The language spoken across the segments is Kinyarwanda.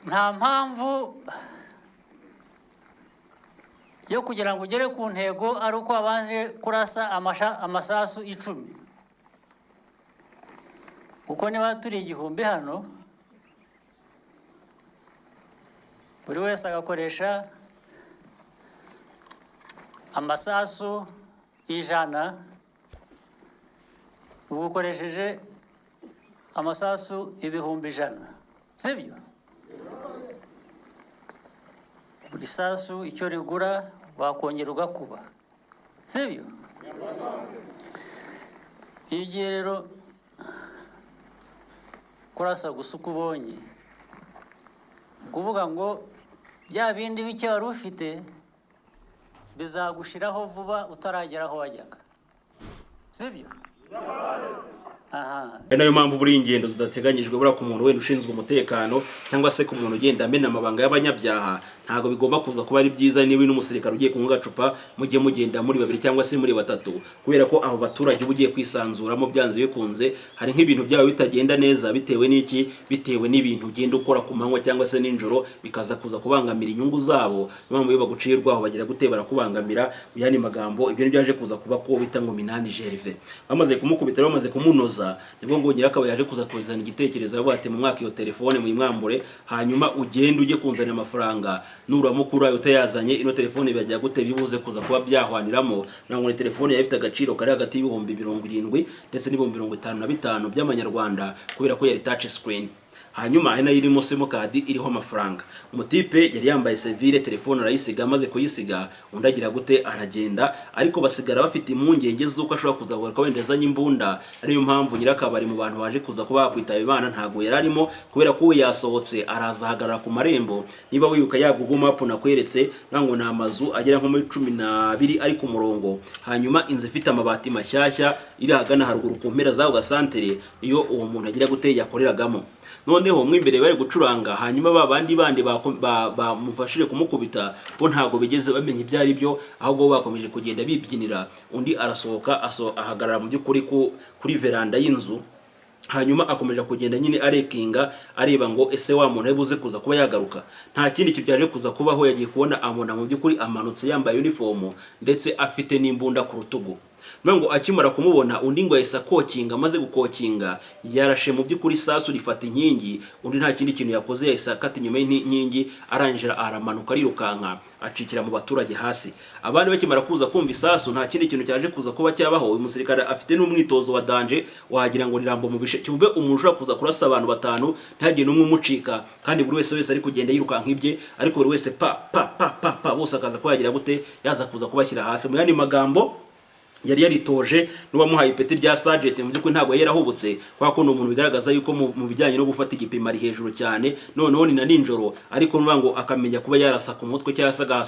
nta mpamvu yo kugira ngo ugere ku ntego ari uko abanje kurasa amasasu 10 uko niba turi igihumbi hano buri wese agakoresha amasasu 100 ukoresheje amasasu 100,000 sibyo buri sasu icyo rigura wakongera ugakuba sibyo igihe rero kurasa gusa uko ubonye kuvuga ngo bya bindi bike wari ufite bizagushiraho vuba utarageraho wajyaga sibyo nayo mpamvu buri ingendo zidateganyijwe bura ku muntu wenda ushinzwe umutekano cyangwa se ku muntu ugenda amena amabanga y'abanyabyaha ntago bigomba kuza kuba ari byiza niba n'umusirikare ugiye kunywa gacupa mujye mugenda muri babiri cyangwa se muri batatu kubera ko abo baturage ugiye kwisanzuramo byanze bikunze hari nk'ibintu byabo bitagenda neza bitewe n'iki bitewe n'ibintu ugenda ukora ku manywa cyangwa se ninjoro bikaza kuza kubangamira inyungu zabo impamvu yo bagucirwaho bagira gutebara kubangamira yani magambo ibyo byaje kuza kuba ko bita ngo Minani Gervais bamaze kumukubita bamaze kumunoza nibwo ngo nyirakaba yaje kuza kuzana igitekerezo yabate mu mwaka iyo telefone mu imwambure hanyuma ugende ujye kunzana amafaranga nuramukura utayazanye ino telefone bajya gute bibuze kuza kuba byahwaniramo nango ni telefone yafite agaciro kari hagati y'ibihumbi 70 ndetse n'ibihumbi 55 by'amanyarwanda kubera ko yari touch screen hanyuma ari nayo irimo simukadi iriho amafaranga umutipe yari yambaye sevire telefone arayisiga amaze kuyisiga undagira gute aragenda ariko basigara bafite impungenge z'uko ashobora kuzavuga wendezanye imbunda ariyo mpamvu nyirakabari mu bantu baje kuza kuba kwitaba ibana ntago yararimo kubera ko yasohotse arazahagarara ku marembo niba wibuka ya Google Map nakweretse nango na amazu agera nko muri 12 ari ku murongo hanyuma inzu ifite amabati mashyashya iri hagana haruguru ku mpera zaho gasantere iyo uwo muntu agira gute yakoreragamo noneho mwimbere bari gucuranga hanyuma babandi bandi bamufashije kumukubita bo ntago bigeze bamenye ibyari byo ahubwo bakomeje kugenda bibyinira undi arasohoka ahagarara mu byukuri kuri veranda y'inzu hanyuma akomeje kugenda nyine arekinga areba ngo ese wa muntu yabuze kuza kuba yagaruka nta kindi cyaje kuza kubaho yagiye kubona amona mu byukuri amanutse yambaye uniform ndetse afite n'imbunda ku rutugu ngo akimara kumubona undi ngo yesa kokinga amaze gukokinga yarashe mu byukuri sasu rifata inkingi undi nta kindi kintu yakoze yesa kati nyuma y'inkingi arangira aramanuka rirukanka acikira mu baturage hasi abandi bakimara kuza kumva isasu nta kindi kintu cyaje kuza kuba cyabaho uyu musirikare afite n'umwitozo wa danje wagira ngo rirambo mu bishe cyumve umuntu kuza kurasa abantu batanu ntagiye n'umwe umucika kandi buri wese ari kugenda yirukanka ibye ariko buri wese pa bose akaza kwagira gute yaza kuza kubashyira hasi mu yandi magambo yari yaritoje n'uwamuhaye ipeti rya sergeant mu byukuri ntabwo yarahubutse kwa ko umuntu bigaragaza yuko mu bijyanye no gufata igipimo ari hejuru cyane noneho ni na ninjoro ariko ngo akamenya kuba yarasa ku mutwe cyangwa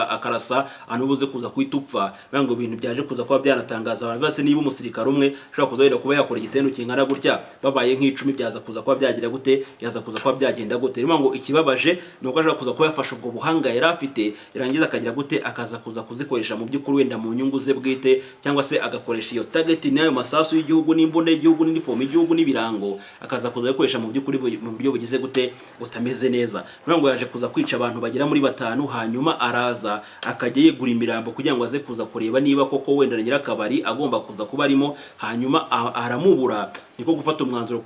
akarasa anubuze kuza kwitupfa ngo ibintu byaje kuza kuba byanatangaza abantu bose niba umusirikare umwe ashobora kuzahera kuba yakora igitendo kingana gutya babaye nk'icumi byaza kuza kuba byagira gute yaza kuza kuba byagenda gute ngo ikibabaje nuko ashobora kuza kuba yafasha ubwo buhanga yari afite irangiza akagira gute akaza kuza kuzikoresha mu byukuri wenda mu nyungu ze bwite cyangwa se agakoresha iyo target nayo masasu y'igihugu n'imbunda y'igihugu n'uniform y'igihugu n'ibirango akaza kuza gukoresha mu byukuri mu buryo bugize gute utameze neza ngo yaje kuza kwica abantu bagera muri 5 hanyuma araza akajya yegura imirambo kugira ngo aze kuza kureba niba koko wenda nyirakabari agomba kuza kuba arimo hanyuma aramubura niko gufata umwanzuro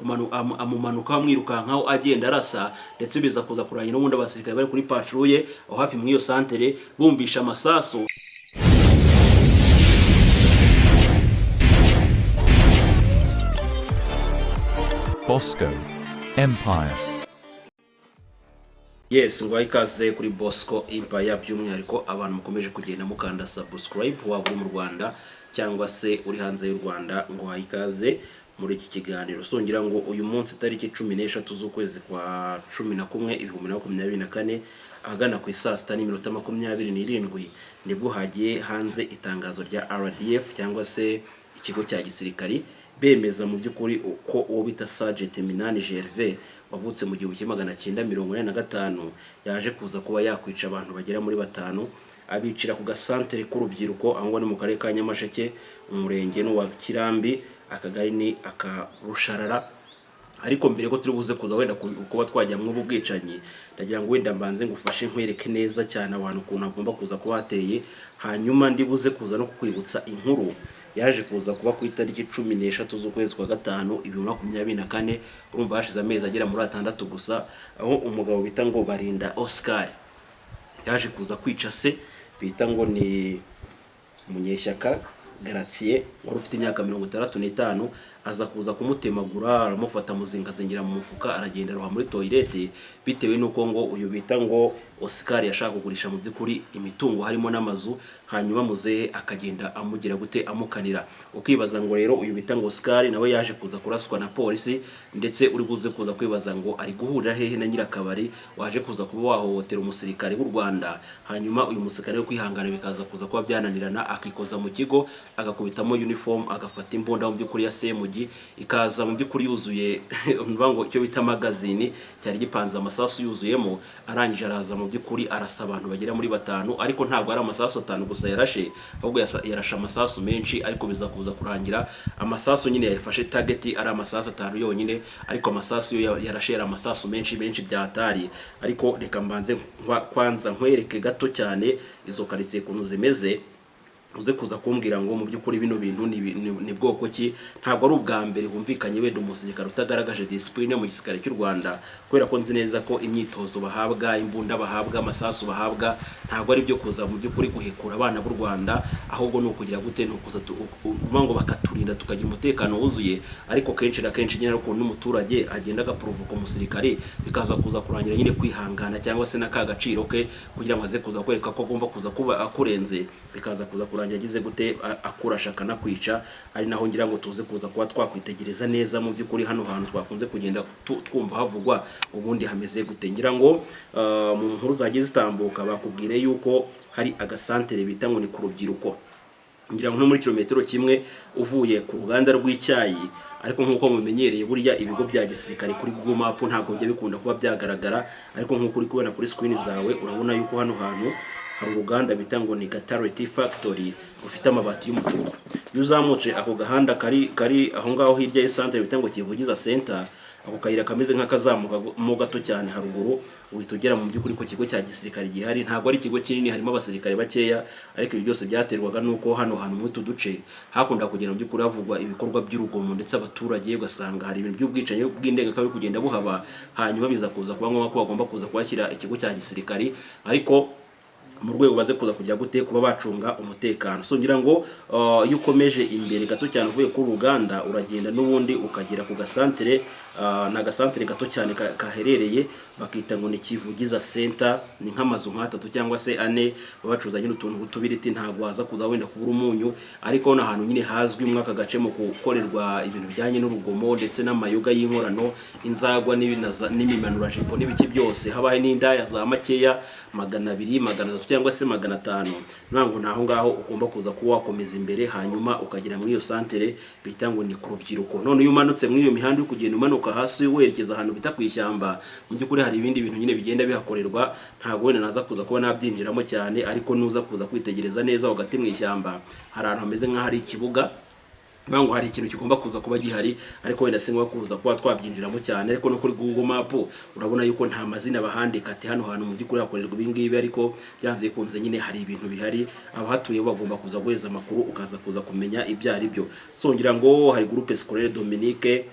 amumanuka amwirukankaho agenda arasa ndetse biza kuza kuranya n'ubundi abasirikare bari kuri patrouille aho hafi mu iyo santere bumbisha amasasu Bosco Empire. Yes, ngo ikaze kuri Bosco Empire by'umwihariko abantu mukomeje kugenda mukanda subscribe waba mu Rwanda cyangwa se uri hanze y'u Rwanda ngo ikaze muri iki kiganiro songira ngo uyu munsi tariki 13 z'ukwezi kwa 11 2024 ahagana ku saa 6:27 nibwo hagiye hanze itangazo rya RDF cyangwa se ikigo cya gisirikari bemeza mu byukuri uko uwo bita Sergeant Minani Gervais wavutse mu 1945 yaje kuza kuba yakwica abantu bagera muri 5 abicira ku gasantere k'urubyiruko aho ni mu karere ka Nyamasheke umurenge no wa Kirambi akagari ni akarusharara ariko mbere ko turi buze kuza wenda kuba twajya mu bwicanyi, ndagira ngo wenda mbanze ngufashe nkwereke neza cyane abantu ukuntu agomba kuza kuba hateye, hanyuma ndi buze kuza no kukwibutsa inkuru yaje kuza kuba ku itariki 16 z'ukwezi kwa gatanu 2024. urumva hashize amezi agera muri 6 gusa, aho umugabo bita ngo Barinda Oscar yaje kuza kwica se bita ngo ni Munyeshyaka Gratien wari ufite imyaka 65, aza kuza kumutemagura, aramufata muzingazingira mu mufuka, aragenda roha muri toilette, bitewe nuko ngo uyu bita ngo Oscar yashaka kugurisha mu by'ukuri imitungo harimo n'amazu, hanyuma muzehe akagenda amugira gute amukanira. Ukibaza ngo rero uyu bita ngo Oscar nawe yaje kuza kuraswa na polisi, ndetse uri buze kuza kwibaza ngo ari guhurira hehe na nyirakabari waje kuza kuba wahohotera umusirikare w'u Rwanda, hanyuma uyu musirikare yo kwihangana bikaza kuza kuba byananirana, akikoza mu kigo agakubitamo uniform, agafata imbunda mu by'ukuri ya SMG, ikaza mu by'ukuri yuzuye ngo icyo bita magazine, cyari gipanze amasasu yuzuyemo, arangije araza mu by'ukuri arasa abantu bagera muri 5, ariko ntabwo ari amasasu 5 gusa yarashe, ahubwo yarasha amasasu menshi, ariko biza kuza kurangira amasasu nyine yafashe target ari amasasu 5 yonyine, ariko amasasu yo yarashe amasasu menshi byatari. Ariko reka mbanze kwanza nkwereke gato cyane izo karitsiye kuntu zimeze, uze kuza kumbwira ngo mu by'ukuri bino bintu ni bwoko ki. Ntabwo ari ubwa mbere humvikanye wenda umusirikare utagaragaje discipline mu gisirikare cy'u Rwanda, kubera ko nzi neza ko imyitozo bahabwa, imbunda bahabwa, amasasu bahabwa, ntabwo ari byo kuza mu by'ukuri guhekura abana b'u Rwanda, ahubwo no kugira gute no kuza ngo bakaturinda tukagira umutekano wuzuye. Ariko kenshi na kenshi nyine ko n'umuturage agenda agaprovoka umusirikare, bikaza kuza kurangira nyine kwihangana cyangwa se n'akagaciro ke, kugira ngo aze kuza kwereka ko agomba kuza kuba akurenze, bikaza kuza yagize gute akurasha kana kwica. Ari naho ngira ngo tuze kuza kuba twakwitegereza neza mu by'ukuri hano hantu twakunze kugenda twumva havugwa ubundi hameze gute. Ngira ngo mu nkuru zagiye zitambuka bakubwire yuko hari agasantere bita ngo ni ku rubyiruko, ngira ngo no muri kilometero kimwe uvuye ku ruganda rw'icyayi. Ariko nkuko mumenyereye burya ibigo bya gisirikare kuri Google Map ntabwo bijya bikunda kuba byagaragara, ariko nkuko uri kubona kuri screen zawe urabona yuko hano hantu hari uruganda bita ngo ni Gatare Tea Factory rufite amabati y'umutuku. Iyo uzamutse ako gahanda kari aho ngaho hirya y'Centre bita ngo Kivugiza Center, ako kayira kameze nk'akazamuka mo gato cyane haruguru, uhita ugera mu by'ukuri ku kigo cya gisirikare gihari. Ntabwo ari ikigo kinini, harimo abasirikare bakeya, ariko ibi byose byaterwaga nuko hano hantu muri tuduce hakunda kugenda mu by'ukuri havugwa ibikorwa by'urugomo, ndetse abaturage ugasanga hari ibintu by'ubwicanyi bw'indengakamere kugenda buhaba, hanyuma biza kuza kuba ngombwa ko bagomba kuza kwakira ikigo cya gisirikare, ariko mu rwego baze kuza kujya gute kuba bacunga umutekano. So ngira ngo iyo ukomeje imbere gato cyane uvuye ku ruganda uragenda n'ubundi ukagera ku gasantere, na gasantere gato cyane kaherereye bakita ngo ni Kivugiza Center. Ni nk'amazu nk'atatu cyangwa se 4 babacuza nyine utuntu utubiriti, ntabwo waza kuza wenda kubura umunyu, ariko no ahantu nyine hazwi mu aka gace mu gukorerwa ibintu bijyanye n'urugomo ndetse n'amayoga y'inkorano, inzagwa n'imimanura jipo n'ibiki byose, habaye n'indaya za makeya 200 300 cyangwa se 500. Ntabwo naho ngaho ugomba kuza kuba wakomeza imbere, hanyuma ukagera muri iyo santere bita ngo ni ku rubyiruko. None iyo umanutse muri iyo mihanda uri kugenda umanuka hasi werekeza ahantu bita ku ishyamba, mu by'ukuri hari ibindi bintu nyine bigenda bihakorerwa, ntabwo wenda naza kuza kuba nabyinjiramo cyane, ariko nuza kuza kwitegereza neza hagati mu ishyamba hari ahantu hameze nk'ahari ikibuga, ngo hari ikintu kigomba kuza kuba gihari, ariko wenda singwa kuza kuba twabyinjiramo cyane. Ariko no kuri Google Map urabona yuko nta mazina bahandika ati hano hantu mu by'ukuri hakorerwa ibingibi, ariko byanze kunze nyine hari ibintu bihari, abahatuye bagomba kuza guheza amakuru ukaza kuza kumenya ibyo ari byo. So ngira ngo hari groupe scolaire Dominique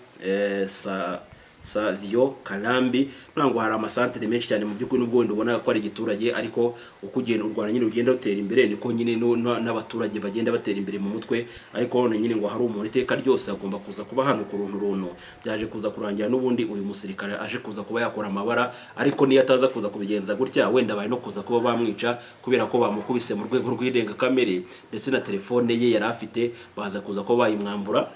Savio Kalambi, ntabwo hari amasantere menshi cyane mu by'ukuri, nubwo wenda ubona ko ari igiturage, ariko uko ugenda u Rwanda nyine ugenda utera imbere niko nyine n'abaturage bagenda batera imbere mu mutwe. Ariko none nyine ngo hari umuntu iteka ryose agomba kuza kuba hano ku runtu byaje kuza kurangira n'ubundi uyu musirikare aje kuza kuba yakora amabara, ariko niyo ataza kuza kubigenza gutya wenda bari no kuza kuba bamwica, kubera ko bamukubise mu rwego rw'indengakamere, ndetse na telefone ye yari afite baza kuza kuba bayimwambura,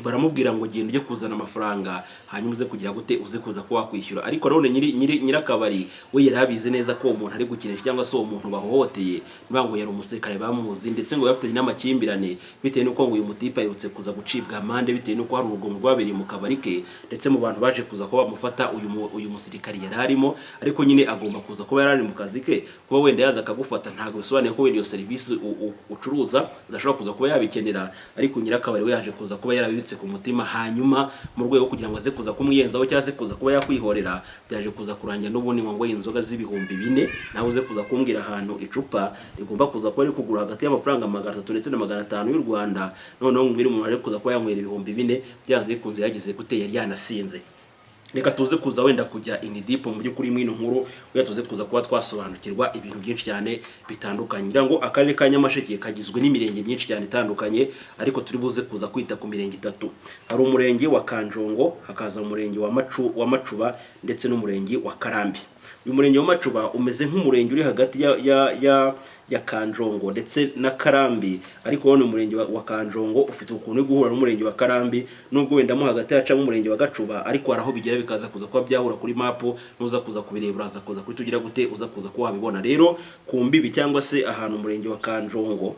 baramubwira ngo genda ujye kuzana amafaranga hanyuma uze kugira gute uze kuza kuba wakwishyura. Ariko none nyirakabari we yarabize neza ko umuntu ari gukinisha cyangwa se umuntu bahohoteye, nibango yari umusirikare bamuzi, ndetse ngo yafite n'amakimbirane bitewe nuko ngo uyu mutipa yirutse kuza gucibwa amande bitewe nuko hari urugomo rwabereye mu kabari ke, ndetse mu bantu baje kuza kuba bamufata uyu musirikare yari arimo. Ariko nyine agomba kuza kuba yari mu kazi ke, kuba wenda yaza akagufata ntabwo bisobanuye ko wenda iyo serivisi ucuruza udashobora kuza kuba yabikenera. Ariko nyirakabari we yaje kuza kuba yarabize yanditse ku mutima, hanyuma mu rwego kugira ngo aze kuza kumwiyenzaho cyangwa se kuza kuba yakwihorera, byaje kuza kurangira n'ubundi ngo inzoga z'ibihumbi 4 nawe uze kuza kumbwira ahantu icupa rigomba kuza kuba ari kugura hagati y'amafaranga 300 ndetse na 500 y'u Rwanda, noneho mbwira umuntu ari kuza kuba yanywera ibihumbi 4 byanze bikunze yagize gute yari yanasinze. Reka tuze kuza wenda kujya in deep mu by'ukuri mwino nkuru, uya tuze kuza kuba twasobanukirwa ibintu byinshi cyane bitandukanye. Ngira ngo akarere ka Nyamasheke kagizwe n'imirenge myinshi cyane itandukanye, ariko turi buze kuza kwita ku mirenge 3. Hari umurenge wa Kanjongo, hakaza umurenge wa Macuba ndetse n'umurenge wa Karambi. Uyu murenge wa Macuba umeze nk'umurenge uri hagati ya Kanjongo ndetse na Karambi, ariko wone umurenge wa Kanjongo ufite ukuntu guhura n'umurenge wa Karambi, nubwo wenda mo hagati yaca mu murenge wa Gacuba, ariko araho bigera bikaza kuza kuba byahura kuri mapu, nuza kuza kubireba uraza kuza kwitugira gute uza kuza kuba wabibona. Rero ku mbibi cyangwa se ahantu umurenge wa Kanjongo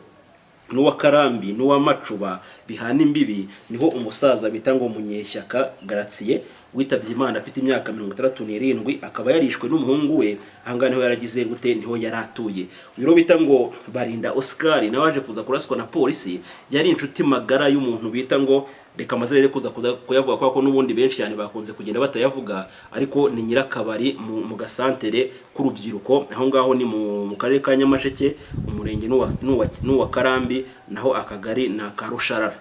n'uwa Karambi n'uwa Macuba bihana imbibi, niho umusaza bita ngo Munyeshyaka Gratien witabye Imana afite imyaka 67, akaba yarishwe n'umuhungu we. Ahangana niho yaragize gute, niho yaratuye. Uyo bita ngo Barinda Oscar nawaje kuza kuraswa na polisi, yari inshuti magara y'umuntu bita ngo reka amazere kuza kuyavuga kwa ko n'ubundi benshi cyane bakunze kugenda batayavuga, ariko ni Nyirakabari mu gasantere k'urubyiruko, aho ngaho ni mu karere ka Nyamasheke, umurenge n'uwa Karambi, naho akagari na Karusharara.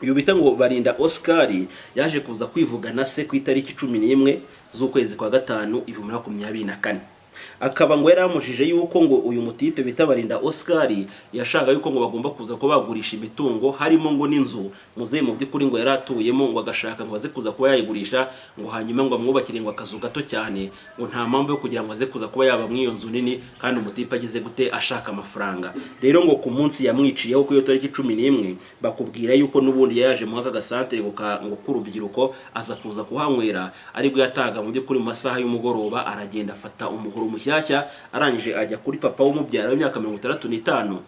Uyu bita ngo Barinda Oscar yaje kuza kwivugana se ku itariki 11 z'ukwezi kwa 5 2024. Akaba ngo yaramujije yuko ngo uyu mutipe bita Barinda Oscar yashaka yuko ngo bagomba kuza ko bagurisha imitungo, harimo ngo n'inzu muze mu by'ukuri ngo yaratuyemo, ngo agashaka ngo aze kuza kuba yayigurisha, ngo hanyuma ngo amwubakire ngo akazu gato cyane, ngo nta mpamvu yo kugira ngo aze kuza kuba yaba mwiyo nzu nini, kandi umutipe agize gute ashaka amafaranga. Rero ngo ku munsi yamwiciyeho ku yo tariki 11 bakubwira yuko n'ubundi yaje mu aka gasantere ngo k'urubyiruko aza kuza kuhanywera, ariko yataga mu by'ukuri mu masaha y'umugoroba aragenda afata umuhoro mushyashya, arangije ajya kuri papa w'umubyara w'imyaka 65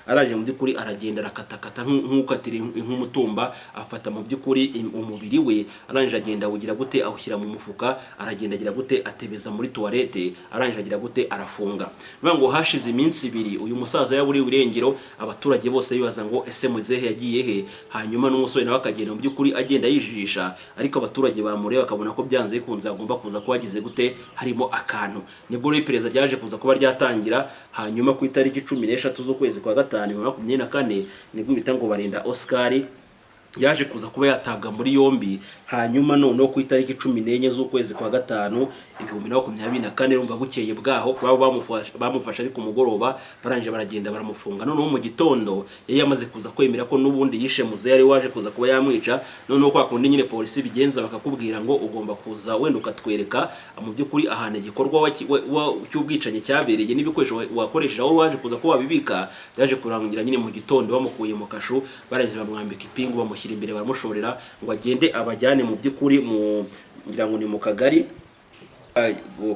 arangije mu by'ukuri aragenda rakatakata nk'ukatira nk'umutumba, afata mu by'ukuri umubiri we, arangije agenda wugira gute awushyira mu mufuka, aragenda agira gute atebeza muri toilette, arangije agira gute arafunga. Ngo hashize iminsi 2 uyu musaza yaburi urengero, abaturage bose bibaza ngo ese muzehe yagiye he, hanyuma n'umusore nawe akagenda mu by'ukuri agenda yijijisha, ariko abaturage bamureba bakabona ko byanze bikunze agomba kuza kubagize gute harimo akantu. Nibwo iperereza ryaje kuza kuba ryatangira, hanyuma ku itariki 13 z'ukwezi kwa 5 2024 nibwo bita ngo Barinda Oscar yaje kuza kuba yatabwa muri yombi, hanyuma noneho ku itariki 14 z'ukwezi kwa 5 2024 urumva bukeye bwaho bamufasha ari ku mugoroba, barangije baragenda baramufunga. Noneho mu gitondo yari yamaze kuza kwemera ko n'ubundi yishe muze yari waje kuza kuba yamwica. Noneho kwa kundi nyine polisi bigenza bakakubwira ngo ugomba kuza wenda ukatwereka mu by'ukuri ahantu igikorwa cy'ubwicanye cyabereye n'ibikoresho wakoresheje aho waje kuza kuba bibika. Byaje kurangira nyine mu gitondo bamukuye mu kashu, barangije bamwambika ipingu bamushyira imbere baramushorera ngo agende abajyane mu by'ukuri ngira ngo ni mu kagari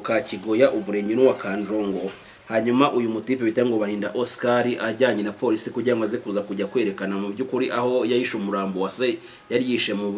ka Kigoya umurenge n'uwa Kanjongo. Hanyuma uyu mutipe bita ngo Barinda Oscar ajyanye na polisi kugira ngo aze kuza kujya kwerekana mu by'ukuri aho yayishe umurambo wase yari yishe mu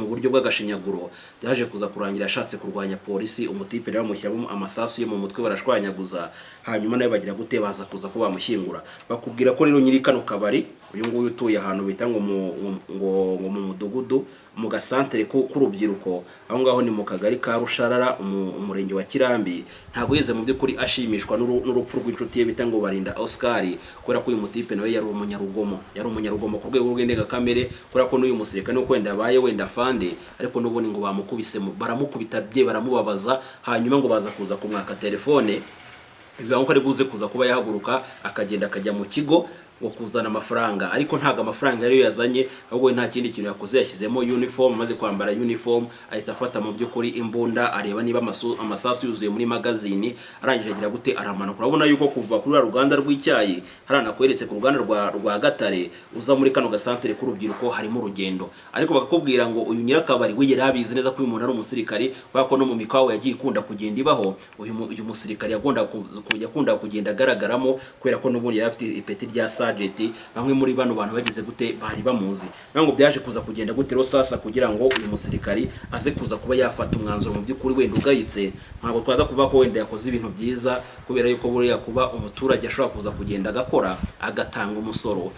buryo bw'agashinyaguro. Byaje kuza kurangira ashatse kurwanya polisi, umutipe rero bamushyiramo amasasu yo mu mutwe barashwanyaguza, hanyuma nayo bagira gute baza kuza ko bamushyingura. Bakubwira ko rero nyiri kano kabari uyu nguyu utuye ahantu bita ngo mu mudugudu mu gasantere k'urubyiruko, aho ngaho ni mu kagari ka Rusharara umurenge wa Kirambi, ntago yeze mu by'ukuri ashimishwa n'urupfu rw'inshuti ye bita ngo Barinda Oscar, kubera ko uyu mutipe nawe yari umunyarugomo ku rwego rw'indengakamere, kubera ko n'uyu musirikare no kwenda baye wenda fande, ariko n'ubundi ngo bamukubise baramukubita bye baramubabaza, hanyuma ngo baza kuza kumwaka telefone, bivuga ko ari buze kuza kuba yahaguruka akagenda akajya mu kigo ngo kuzana amafaranga, ariko ntago amafaranga yari yazanye, ahubwo nta kindi kintu yakoze yashyizemo uniform, maze kwambara uniform ahita afata mu by'ukuri imbunda areba niba amasasu yuzuye muri magazine, arangije agira gute aramanuka. Urabona yuko kuva kuri ruganda rw'icyayi haranakweretse ku ruganda rwa Gatare uza muri kano gasantere k'urubyiruko harimo urugendo, ariko bakakubwira ngo uyu Nyirakabari we yarabizi neza ko uyu muntu ari umusirikari, kubera ko no mu mikawo yagiye ikunda kugenda ibaho uyu musirikari yakunda kugenda agaragaramo, kubera ko n'ubundi yari afite ipeti rya Sergeant bamwe muri bano bantu bagize gute bari bamuzi ngo byaje kuza kugenda gute ro sasa kugira ngo uyu musirikari aze kuza kuba yafata umwanzuro mu by'ukuri wenda ugayitse ntabwo twaza kuvuga ko wenda yakoze ibintu byiza kubera yuko buriya kuba umuturage ashobora kuza kugenda agakora agatanga umusoro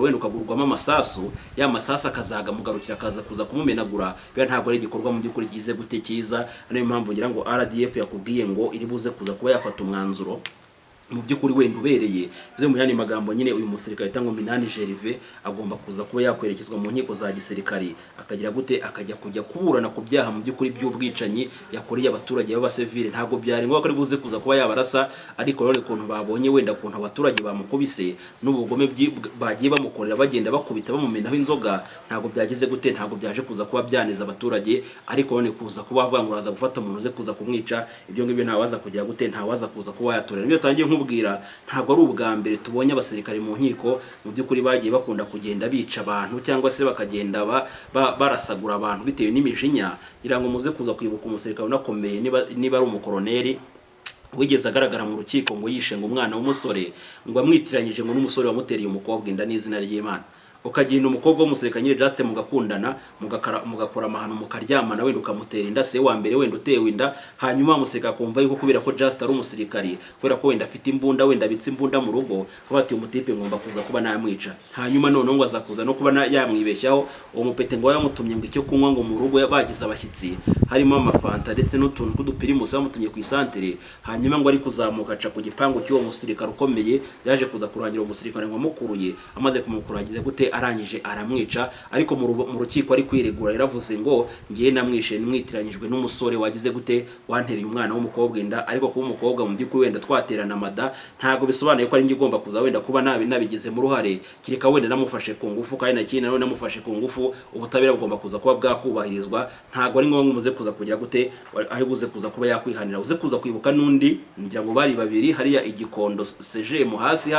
wenda ukagurwamo amasasu ya masasu akazagamugarukira akaza kuza kumumenagura biba ntabwo ari igikorwa mu by'ukuri kigize gute cyiza niyo mpamvu ngira ngo RDF yakubwiye ngo iri buze kuza kuba yafata umwanzuro mu by'ukuri wenda ubereye bize mu yandi magambo nyine uyu musirikare tango Minani Gervais agomba kuza kuba yakwerekezwa mu nkiko za gisirikari akagira gute akajya kujya kuburana ku byaha mu by'ukuri by'ubwicanyi yakoreye abaturage b'abasivile ntago byari ngo akari buze kuza kuba yabarasa ariko rone kuntu babonye wenda kuntu abaturage bamukubise n'ubugome bagiye bamukorera bagenda bakubita bamumenaho inzoga ntago byagize gute ntago byaje kuza kuba byaneza abaturage ariko rone kuza kuba bavanguraza gufata umuntu uze kuza kumwica ibyo ngibyo ntawaza kugira gute ntawaza kuza kuba yatorera niyo tangiye bwira ntabwo ari ubwa mbere tubonye abasirikare mu nkiko mu by'ukuri bagiye bakunda kugenda bica abantu cyangwa se bakagenda barasagura abantu bitewe n'imijinya kugira ngo muze kuza kwibuka umusirikare unakomeye niba ari umukoroneri wigeze agaragara mu rukiko ngo yishe ngo umwana w'umusore ngo amwitiranyije ngo n'umusore wamuteriye umukobwa inda n'izina ry'Imana ukagenda umukobwa w'umusirikare nyine Just mugakundana mugakora amahano mukaryamana wenda ukamutera inda se wa mbere wenda utewe inda hanyuma umusirikare akumva yuko kubera ko Just ari umusirikare kubera ko wenda afite imbunda wenda abitse imbunda mu rugo ko bati umutipe ngomba kuza kuba namwica hanyuma none ngo azakuza no kuba yamwibeshyaho uwo mupete ngo yamutumye ngo icyo kunywa ngo mu rugo yabagize abashyitsi harimo amafanta ndetse n'utuntu tw'udupirimusi bamutumye ku isantere hanyuma ngo ari kuzamuka aca ku gipangu cy'uwo musirikare ukomeye yaje kuza kurangira umusirikare ngo amukuruye amaze kumukuragiza gute arangije aramwica ariko mu rukiko ari kwiregura yaravuze ngo ngiye namwishe nimwitiranyijwe n'umusore wagize gute wantereye umwana w'umukobwa inda ariko kuba umukobwa mu by'ukuri wenda twaterana amada ntago bisobanuye ko ari ngi igomba kuza wenda kuba nabigize mu ruhare kireka wenda namufashe ku ngufu kandi nakina none namufashe ku ngufu ubutabera bugomba kuza kuba bwakubahirizwa ntago ari ngombwa muze kuza kugira gute aho buze kuza kuba yakwihanira uze kuza kwibuka nundi ngira ngo bari babiri hariya igikondo CGM hasi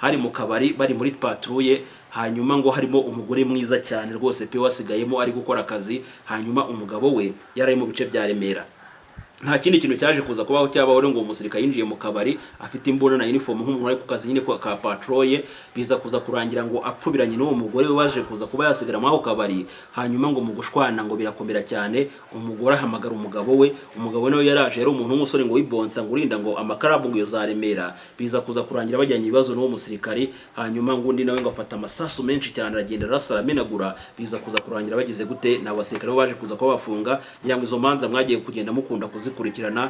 hari mu kabari bari muri patrouille hanyuma ngo harimo umugore mwiza cyane rwose pe wasigayemo ari gukora akazi hanyuma umugabo we yari mu bice bya Remera nta kindi kintu cyaje kuza kubaho cyabaho ngo umusirikare yinjiye mu kabari afite imbunda na uniform nk'umuntu ari ku kazi nyine ka patroye biza kuza kurangira ngo apfubiranye n'uwo mugore we waje kuza kuba yasigara mu aho kabari hanyuma ngo mu gushwana ngo birakomera cyane umugore ahamagara umugabo we nawe yaraje yari umuntu w'umusore ngo wibonsa ngo urinda ngo amakarabu ngo za Remera biza kuza kurangira bajyanye ibibazo n'uwo musirikare hanyuma ngo undi nawe ngo afata amasasu menshi cyane aragenda arasara amenagura biza kuza kurangira bagize gute n'abasirikare baje kuza kuba bafunga ngira ngo izo manza mwagiye kugenda mukunda kurikirana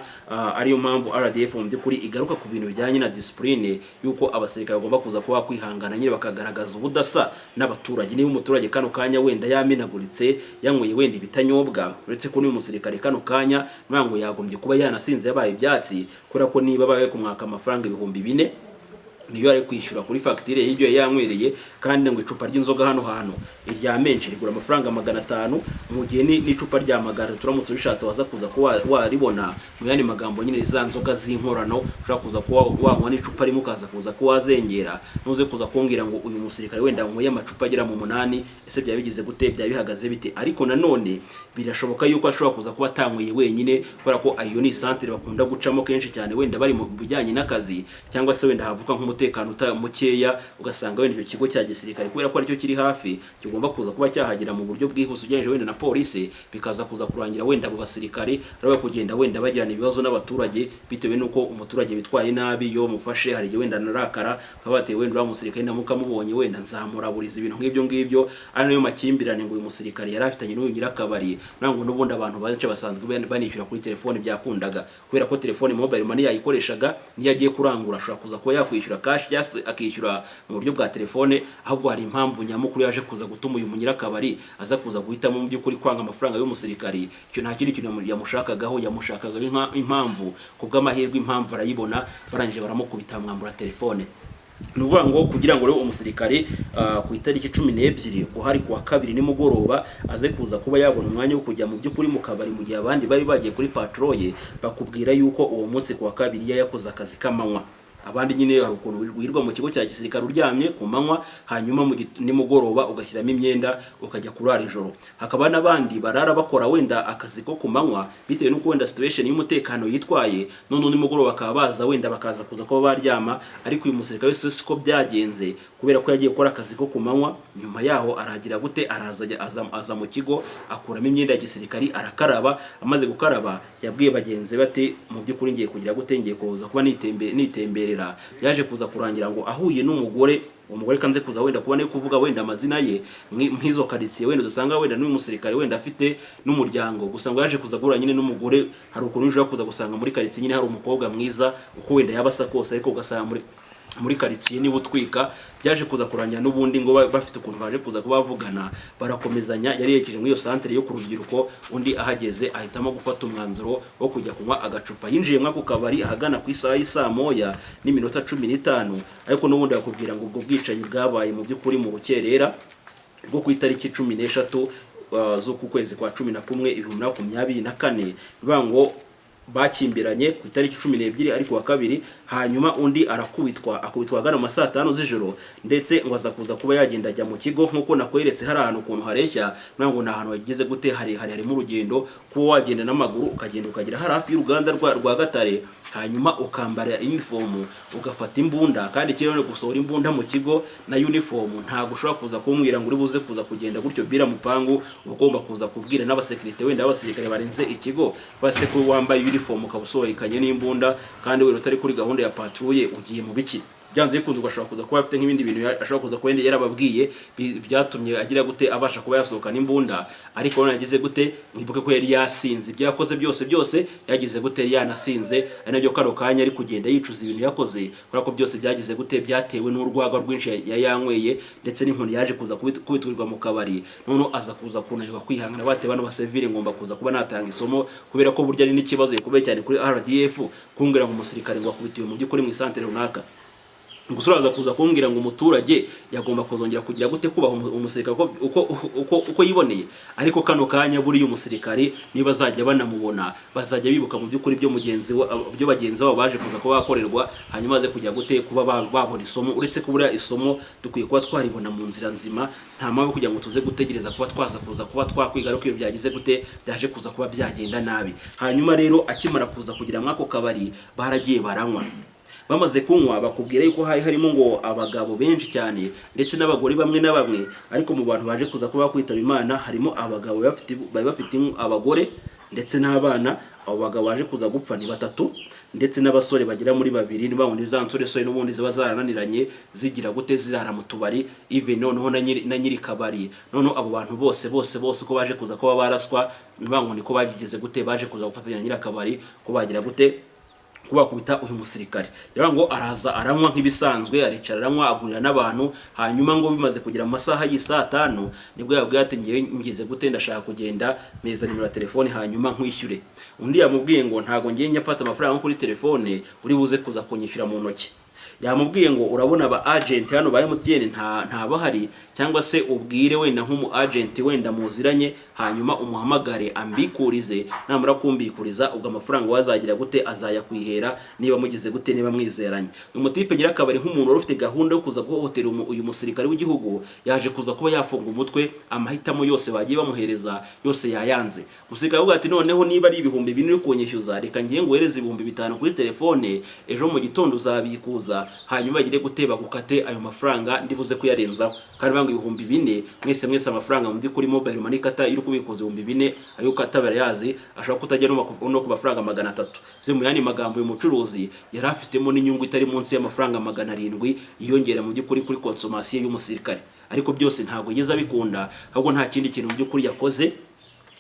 ariyo mpamvu RDF mu by'ukuri igaruka ku bintu bijyanye na discipline yuko abasirikare bagomba kuza kuba kwihangana nyine bakagaragaza ubudasa n'abaturage niba umuturage kano kanya wenda yamenaguritse yanyweye wenda ibitanyobwa uretse ko n'uyu musirikare kano kanya ntango yagombye kuba yanasinze yabaye ibyatsi kubera ko niba baye kumwaka amafaranga 4,000 niyo ari kwishyura kuri facture y'ibyo yanywereye kandi ngo icupa ry'inzoga hano irya menshi rigura amafaranga 500 mu gihe n'icupa rya magara turamutse bishatse waza kuza kuba waribona mu yandi magambo nyine za nzoga z'inkorano ushaka kuza kuba wanywa n'icupa rimwe ukaza kuza kuba wazengera nuze kuza kumbwira ngo uyu musirikare wenda nkwe y'amacupa agera mu 8 ese byabigize gute byabihagaze bite ariko nanone birashoboka yuko ashobora kuza kuba atanyweye wenyine kubera ko ayo ni centre bakunda gucamo kenshi cyane wenda bari mu bijyanye n'akazi cyangwa se wenda havuka umutekano mukeya ugasanga wenda icyo kigo cya gisirikare kubera ko aricyo kiri hafi kigomba kuza kuba cyahagira mu buryo bwihuse ugeneje wenda na police bikaza kuza kurangira wenda abo basirikare rero kugenda wenda bagirana ibibazo n'abaturage bitewe nuko umuturage bitwaye nabi yo mufashe hari wenda narakara kabateye wenda ura musirikare namuka mubonye wenda nzamuraburiza ibintu nk'ibyo ari nayo makimbirane ngo uyu musirikare yari afitanye n'uyu nyirakabari nango n'ubundi abantu baje basanzwe banishyura kuri telefone byakundaga kubera ko telefone mobile money yayikoreshaga niyo agiye kurangura ashobora kuza kuba yakwishyura cash akishyura mu buryo bwa telefone ahubwo hari impamvu nyamukuru yaje kuza gutuma uyu munyirakabari aza kuza guhitamo mu by'ukuri kwanga amafaranga y'umusirikari icyo nta kindi kintu yamushakagaho impamvu kubw'amahirwe impamvu arayibona barangije baramukubita mwambura telefone nuvuga ngo kugira ngo rero umusirikare ku itariki 12 guhari kwa kabiri nimugoroba aze kuza kuba yabona umwanya wo kujya mu by'ukuri mu kabari mu gihe abandi bari bagiye kuri patrouille bakubwira yuko uwo munsi kwa kabiri yakoze akazi kamanywa abandi nyine hari ukuntu wirwa mu kigo cya gisirikare uryamye ku manywa hanyuma nimugoroba ugashyiramo imyenda ukajya kurara ijoro. Hakaba n'abandi barara bakora wenda akazi ko ku manywa bitewe n'uko wenda situation y'umutekano yitwaye, none nimugoroba bakaba baza wenda bakaza kuza kuba baryama, ariko uyu musirikare wese siko byagenze kubera ko yagiye gukora akazi ko ku manywa. Nyuma yaho aragira gute aza mu kigo akuramo imyenda ya gisirikari arakaraba, amaze gukaraba yabwiye bagenzi bate mu by'ukuri ngiye kugira gute, ngiye kuza kuba nitemberera. Yaje kuza kurangira ngo ahuye n'umugore, umugore kanze kuza wenda kuba ne kuvuga wenda amazina ye nk'izo karitsiye wenda dusanga wenda n'uyu musirikare wenda afite n'umuryango, gusa ngo yaje kuza gura nyine n'umugore. Hari ukuntu uje kuza gusanga muri karitsiye nyine hari umukobwa mwiza uko wenda yabasa kose, ariko ugasanga muri karitsiye niba utwika. Byaje kuza kuranya n'ubundi ngo bafite ukuntu baje kuza kubavugana barakomezanya. Yari yekeje muri iyo santere yo ku rubyiruko, undi ahageze ahitamo gufata umwanzuro wo kujya kunywa agacupa. Yinjiye mwako kabari ahagana ku isaha y'isa moya n'iminota 15, ariko n'ubundi bakubwira ngo ubwo bwicanyi bwabaye mu by'ukuri mu rukerera rwo ku itariki 16 z'uku kwezi kwa 11 2024. Bivuga ngo bakimbiranye ku itariki 12 ariko wa kabiri, hanyuma undi akubitwa agana mu saa 5 z'ijoro, ndetse ngo aza kuza kuba yagenda ajya mu kigo nk'uko nakweretse. Hari ahantu ukuntu hareshya nango na ahantu hageze gute harimo urugendo kuba wagenda n'amaguru ukagenda ukagira hafi y'uruganda rwa Gatare, hanyuma ukambara uniform ugafata imbunda. Kandi kirone gusohora imbunda mu kigo na uniform ntago ushobora kuza kumwira ngo uri buze kuza kugenda gutyo bira mupangu, ugomba kuza kubwira n'abasekirite wenda abasirikare barenze ikigo base ko wambaye uniform ukabusohokanye n'imbunda, kandi wero utari kuri gahunda ya patrouille ugiye mu biki. Byanze bikunze ugashobora kuza kuba afite nk'ibindi bintu ashobora kuza kuba yarababwiye byatumye agira gute abasha kuba yasohoka n'imbunda. Ariko none yagize gute, mwibuke ko yari yasinze, ibyakoze byose yagize gute yanasinze, ari nabyo karo kanya ari kugenda yicuza ibintu yakoze, kubera ko byose byagize gute byatewe n'urwagwa rwinshi yanyweye, ndetse n'inkoni yaje kuza kubitwirirwa mu kabari. None aza kuza kunanirwa kwihangana, bate bano basivile ngomba kuza kuba natanga isomo, kubera ko burya ni n'ikibazo gikomeye cyane kuri RDF kumbwira ngo umusirikare ngo akubitiwe mu by'ukuri mu isantere runaka. Gusuraza kuza kumbwira ngo umuturage yagomba kuzongera kugira gute kubaho umusirikare uko yiboneye. Ariko kano kanya buri umusirikare niba azajya banamubona bazajya bibuka mu by'ukuri byo bagenzi babo baje kuza kuba bakorerwa, hanyuma aze kujya gute kuba babona isomo. Uretse kubura isomo dukwiye kuba twaribona mu nzira nzima, nta mpamvu kugira ngo tuze gutegereza kuba twaza kuza kuba twakwiga ariko iyo byagize gute byaje kuza kuba byagenda nabi. Hanyuma rero akimara kuza kugira mwako kabari baragiye baranywa. Bamaze kunywa bakubwira yuko harimo ngo abagabo benshi cyane ndetse n'abagore bamwe na bamwe, ariko mu bantu baje kuza kuba kwitaba Imana harimo abagabo bafite abagore ndetse n'abana. Abo bagabo baje kuza gupfa ni 3, ndetse n'abasore bagira muri 2. Nibabundi za nsore n'ubundi ziba zarananiranye zigira gute zirara mu tubari even noneho na nyiri kabari. None abo bantu bose uko baje kuza kuba baraswa, nibango niko bagigeze gute baje kuza gufatanya nyiri kabari ko bagira gute kubakubita uyu musirikare. Rero ngo araza aranywa nk'ibisanzwe, aricara aranywa agurira n'abantu. Hanyuma ngo bimaze kugira amasaha y'isa 5 nibwo yabwiye ati ngiye ngize gute ndashaka kugenda meza nimero ya telefone hanyuma nkwishyure. Undi yamubwiye ngo ntago ngiye nyafata amafaranga kuri telefone uri buze kuza kunyishyura mu ntoki. Yamubwiye ngo urabona aba agent hano ba MTN nta bahari, cyangwa se ubwire wenda nk'umu agent wenda muziranye, hanyuma umuhamagare ambikurize, namara kumbikuriza ubwo amafaranga wazagira gute azayakwihera niba mugize gute niba mwizeranye. Umutipe gira akabari nk'umuntu wari ufite gahunda yo kuza guhotera uyu musirikare w'igihugu, yaje kuza kuba yafunga umutwe, amahitamo yose bagiye bamuhereza yose yayanze. Musirikare avuga ati noneho niba ari ibihumbi 2 uri kunyishyuza, reka ngiye ngohereze ibihumbi 5 kuri telefone, ejo mu gitondo uzabikuza, hanyuma bagire guteba gukate ayo mafaranga ndibuze kuyarenzaho. Kandi bangu ibihumbi 4 mwese amafaranga mu by'ukuri mobile money kata iri kubikuza 4 ayo katabara yazi ashaka kutajya no ku mafaranga 300. Ze mu yani magambo y'umucuruzi yari afitemo n'inyungu itari munsi y'amafaranga 700 yiyongera mu by'ukuri kuri consommation y'umusirikare. Ariko byose ntago yeza bikunda, ahubwo nta kindi kintu mu by'ukuri yakoze.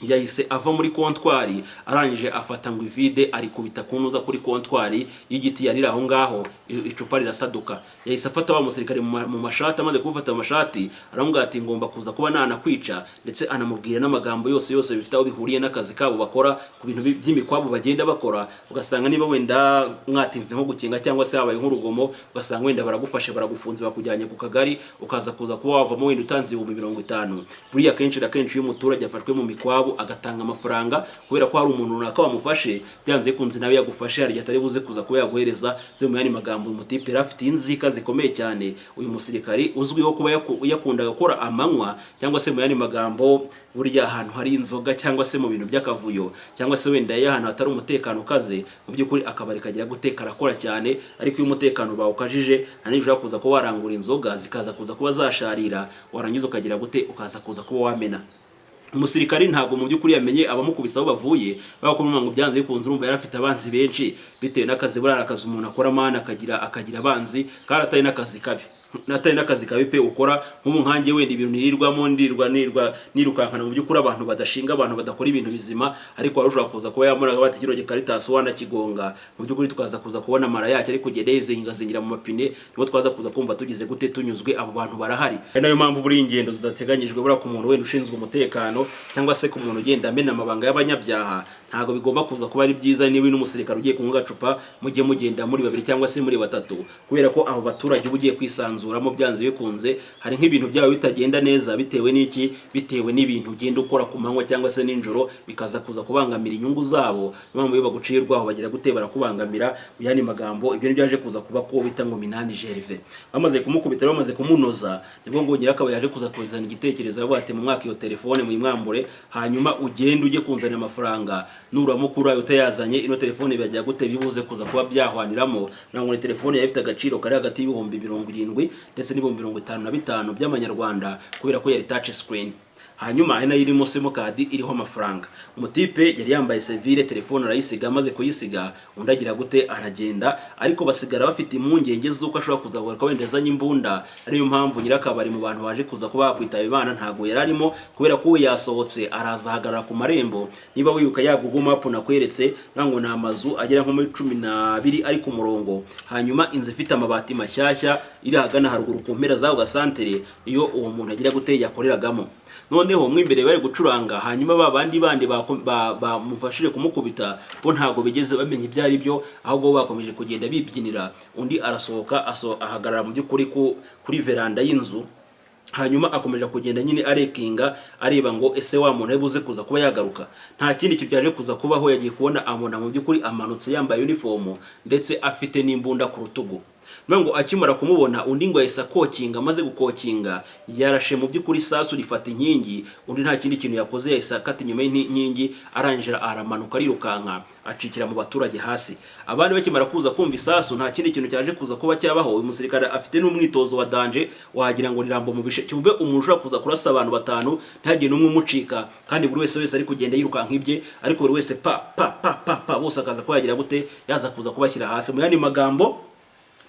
Yahise ava muri kontwari arangije afata ngo ivide ari kubita kunuza kuri kontwari y'igiti yarira aho ngaho, icupa rirasaduka. Yahise afata wa musirikare mu mashati, amaze kumufata amashati aramubwira ati ngomba kuza kuba nana kwica, ndetse anamubwira n'amagambo yose bifite aho bihuriye n'akazi kabo bakora ku bintu by'imikwabo bagenda bakora. Ugasanga niba wenda mwatinze nko gukinga cyangwa se habaye nk'urugomo, ugasanga wenda baragufashe baragufunze bakujyanye ku kagari, ukaza kuza kuba wavamo wenda utanze 50. Buriya kenshi na kenshi iyo umuturage afashwe mu mikwabo ngaho agatanga amafaranga kubera ko hari umuntu runaka wamufashe, byanze kunze nawe yagufashe hari atari buze kuza kuba yaguhereza. Zo mu yandi magambo uyu mutipe afite inzika zikomeye cyane. Uyu musirikari uzwiho kuba yakunda gukora amanywa, cyangwa se mu yandi magambo burya ahantu hari inzoga cyangwa se mu bintu by'akavuyo, cyangwa se wenda y'ahantu hatari umutekano ukaze, mu by'ukuri akabari kagira guteka arakora cyane. Ariko iyo umutekano bawukajije hani ushaka kuza kuba warangura inzoga zikaza kuza kuba zasharira, warangiza ukagira gute ukaza kuza kuba wamena. Umusirikari ntabwo mu by'ukuri yamenye abamukubisaho bavuye, bakomwe ngo byanze bikunze urumva yari afite abanzi benshi bitewe n'akazi burara akazi umuntu akora mana akagira abanzi, kandi atari n'akazi kabi, natari n'akazi kabi pe ukora nk'ubu nkanjye wenda ibintu nirirwamo nirukankana mu by'ukuri abantu badashinga, abantu badakora ibintu bizima, ariko warushobora kuza kuba yamuraga bati kiro Caritas wanakigonga, mu by'ukuri tukaza kuza kubona mara yake ariko gedeze ingazingira mu mapine, nibo twaza kuza kumva tugize gute tunyuzwe, abo bantu barahari. Ari nayo mpamvu buri ingendo zidateganyijwe bura ku muntu wenda ushinzwe umutekano cyangwa se ku muntu ugenda amena amabanga y'abanyabyaha, ntago bigomba kuza kuba ari byiza niba n'umusirikare ugiye kunywa gacupa mujye mugenda muri babiri cyangwa se muri batatu, kubera ko abo baturage ugiye kwisanzuramo byanze bikunze hari nk'ibintu byawe bitagenda neza bitewe n'iki, bitewe n'ibintu ugenda ukora ku manywa cyangwa se ninjoro, bikaza kuza kubangamira inyungu zabo. Impamvu iyo bagucirwaho bagira gute barakubangamira. Mu yandi magambo ibyo byaje kuza kuba ko bita ngo Minani Gervais bamaze kumukubita, bamaze kumunoza, nibwo ngo Nyirakaba yaje kuza kuzana igitekerezo yavuga ati mu mwaka iyo telefone muyimwambure, hanyuma ugende ujye kunzana amafaranga, nuramukura utayazanye ino telefone byagira gute bibuze kuza kuba byahwaniramo. Nango telefone yafite agaciro kari hagati y'ibihumbi 70 ndetse n'ibihumbi 55 by'amanyarwanda, kubera ko yari touch screen. Hanyuma ina irimo simukadi iriho amafaranga. Umutipe yari yambaye sevire, telefone arayisiga, amaze kuyisiga undagira gute aragenda, ariko basigara bafite impungenge z'uko ashobora kuzavuga wenda azanye imbunda. Ariyo mpamvu Nyirakabari mu bantu baje kuza kuba kwitaba Imana ntago yararimo, kubera ko yasohotse arazahagarara ku marembo. Niba wibuka ya Google Map nakweretse nango na amazu agera nko muri 12 ari ku murongo, hanyuma inzu ifite amabati mashyashya iri hagana haruguru ku mpera zaho gasantere iyo uwo muntu agira gute yakoreragamo. Noneho mwimbere bari gucuranga, hanyuma babandi bandi bamufashije kumukubita bo ntago bigeze bamenye ibyari byo, ahubwo bakomeje kugenda bibyinira. Undi arasohoka ahagarara mu by'ukuri kuri veranda y'inzu, hanyuma akomeje kugenda nyine arekinga areba ngo ese wa muntu yabuze kuza kuba yagaruka. Nta kindi cyaje kuza kubaho, yagiye kubona amona mu by'ukuri amanutse yambaye uniform ndetse afite n'imbunda ku rutugu. Nango akimara kumubona undi ngo yahise kokinga, amaze gukokinga yarashe mu by'ukuri sasu rifata inkingi. Undi nta kindi kintu yakoze, yahise akata inyuma y'inkingi arangira aramanuka arirukanka acikira mu baturage hasi. Abandi bakimara kuza kumva isasu nta kindi kintu cyaje kuza kuba cyabaho. Uyu musirikare afite n'umwitozo wa danje, wagira ngo nirambo mu bishe cyumve umuntu ushaka kuza kurasa abantu batanu ntagiye n'umwe umucika, kandi buri wese ari kugenda yirukanka ibye, ariko buri wese pa bose akaza kwagira gute yaza kuza kubashyira hasi. Mu yandi magambo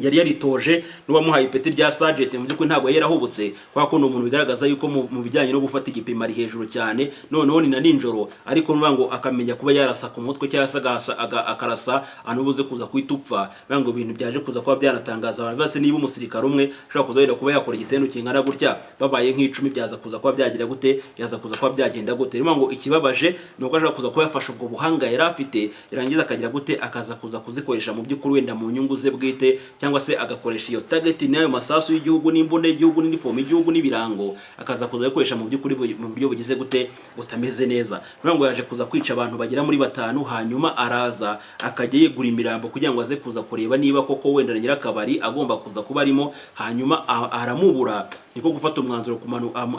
yari yaritoje n'uwamuhaye ipeti rya sergeant, mu by'ukuri ntabwo yarahubutse, kwa ko umuntu bigaragaza yuko mu bijyanye no gufata igipimo ari hejuru cyane. Noneho ni na ninjoro, ariko ngo akamenya kuba yarasa ku mutwe cyangwa akarasa anubuze kuza kwitupfa. Ngo ibintu byaje kuza kuba byanatangaza abantu bose, niba umusirikare umwe ushaka kuza wenda kuba yakora igitendo kingana gutya, babaye nk'icumi byaza kuza kuba byagira gute, yaza kuza kuba byagenda gute. Ngo ikibabaje nuko ashaka kuza kuba yafasha ubwo buhanga yari afite, irangiza akagira gute akaza kuza kuzikoresha mu by'ukuri wenda mu nyungu ze bwite, cyangwa se agakoresha iyo target nayo masasu y'igihugu n'imbunda y'igihugu n'iniform y'igihugu n'ibirango, akaza kuza gukoresha mu by'ukuri mu buryo bugize gute butameze neza. Ngo yaje kuza kwica abantu bagera muri 5, hanyuma araza akajya yegura imirambo kugira ngo aze kuza kureba niba koko wenda Nyirakabari agomba kuza kuba arimo, hanyuma aramubura. Niko gufata umwanzuro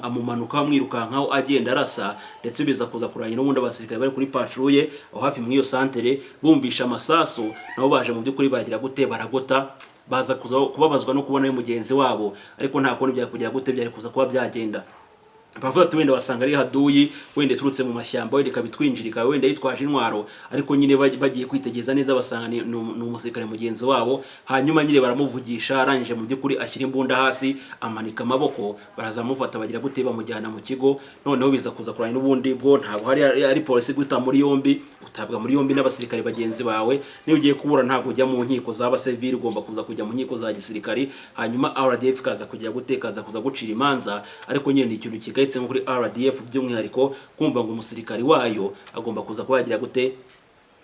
amumanuka amwirukankaho agenda arasa, ndetse biza kuza kurangira n'ubundi abasirikare bari kuri patrouille aho hafi muri iyo santere bumvisha amasasu, nabo baje mu by'ukuri bagira gute baragota, baza kuza kubabazwa no kubona mugenzi wabo, ariko nta kundi bya kugira gute byari kuza kuba byagenda. Bavuga ati wenda wasanga ari haduyi wenda turutse mu mashyamba wenda kabitwinjirika wenda yitwaje intwaro, ariko nyine bagiye kwitegeza neza basanga ni umusirikare mugenzi wabo. Hanyuma nyine baramuvugisha, arangije mu by'ukuri ashyira imbunda hasi, amanika amaboko, barazamufata bagira gute bamujyana mu kigo. Noneho biza kuza kuranya n'ubundi bwo ntabwo hari polisi guta muri yombi, utabwa muri yombi n'abasirikare bagenzi bawe. Niyo ugiye kubura ntabwo ujya mu nkiko z'aba civil, ugomba kuza kujya mu nkiko za gisirikare, hanyuma RDF kaza kujya gutekaza kuza gucira imanza. Ariko nyine ni ikintu kigayitse muri RDF by'umwihariko kumva ngo umusirikare wayo agomba kuza kuba yagira gute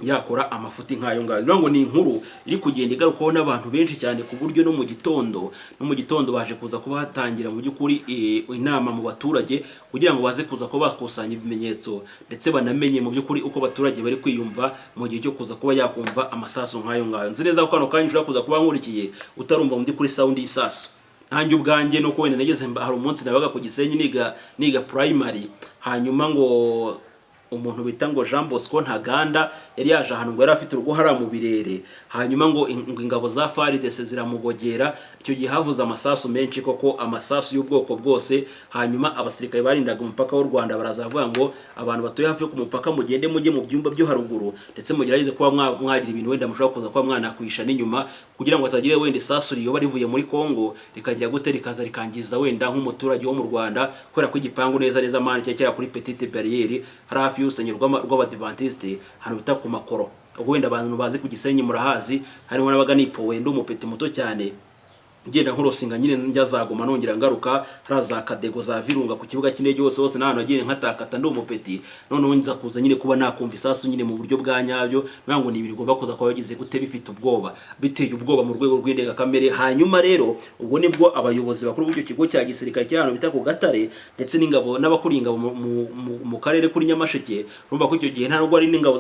yakora amafuti nk'ayo ngayo. Ngo ni inkuru iri kugenda igarukaho n'abantu benshi cyane ku buryo no mu gitondo baje kuza kuba hatangira mu by'ukuri inama mu baturage kugira ngo baze kuza kuba bakusanya ibimenyetso ndetse banamenye mu by'ukuri uko abaturage bari kwiyumva mu gihe cyo kuza kuba yakumva amasasu nk'ayo ngayo. Nzi neza ko kano kanya ushobora kuza kuba nkurikiye utarumva mu by'ukuri sound y'isasu. Nanjye ubwanjye nuko wenda nageze hari umunsi nabaga ku Gisenyi niga primary, hanyuma ngo umuntu bita ngo Jean Bosco Ntaganda yari yaje ahantu ngo yari afite urugo hara mu Birere, hanyuma ngo ingabo za FARDC ziramugogera. Icyo gihe havuze amasasu menshi, koko amasasu y'ubwoko bwose. Hanyuma abasirikare barindaga umupaka w'u Rwanda baraza bavuga ngo abantu batuye hafi yo ku mupaka mugende mujye mu byumba byo haruguru, ndetse mugerageze kuba mwagira ibintu wenda mushobora kuza kuba mwanakwisha n'inyuma kugira ngo atagire wenda isasu riyoba rivuye muri Kongo rikagira gute rikaza rikangiza wenda nk'umuturage wo mu Rwanda, kubera ko igipangu neza mani cyari kuri Petite Barriere hari hafi y'urusengero rw'Abadiventiste hano bita ku Makoro. Ubwo wenda abantu bazi ku Gisenyi murahazi, harimo n'abaga nipowe ndi umupeti muto cyane ngenda nk'urusinga nyine njya zaguma nongera ngaruka haraza Kadego za Virunga ku kibuga cy'indege hose n'ahantu agiye nkatakata ndi umupeti. Noneho nza kuza nyine kuba nakumva isasu nyine mu buryo bwa nyabyo, nango ni ibintu bigomba kuza kuba bagize gute bifite ubwoba, biteye ubwoba mu rwego rw'indega kamere. Hanyuma rero ubwo nibwo abayobozi bakuru b'icyo kigo cya gisirikare cy'ahantu bita ku Gatare ndetse n'ingabo n'abakuriye ingabo mu karere kuri Nyamasheke, urumva ko icyo gihe nta nubwo ari n'ingabo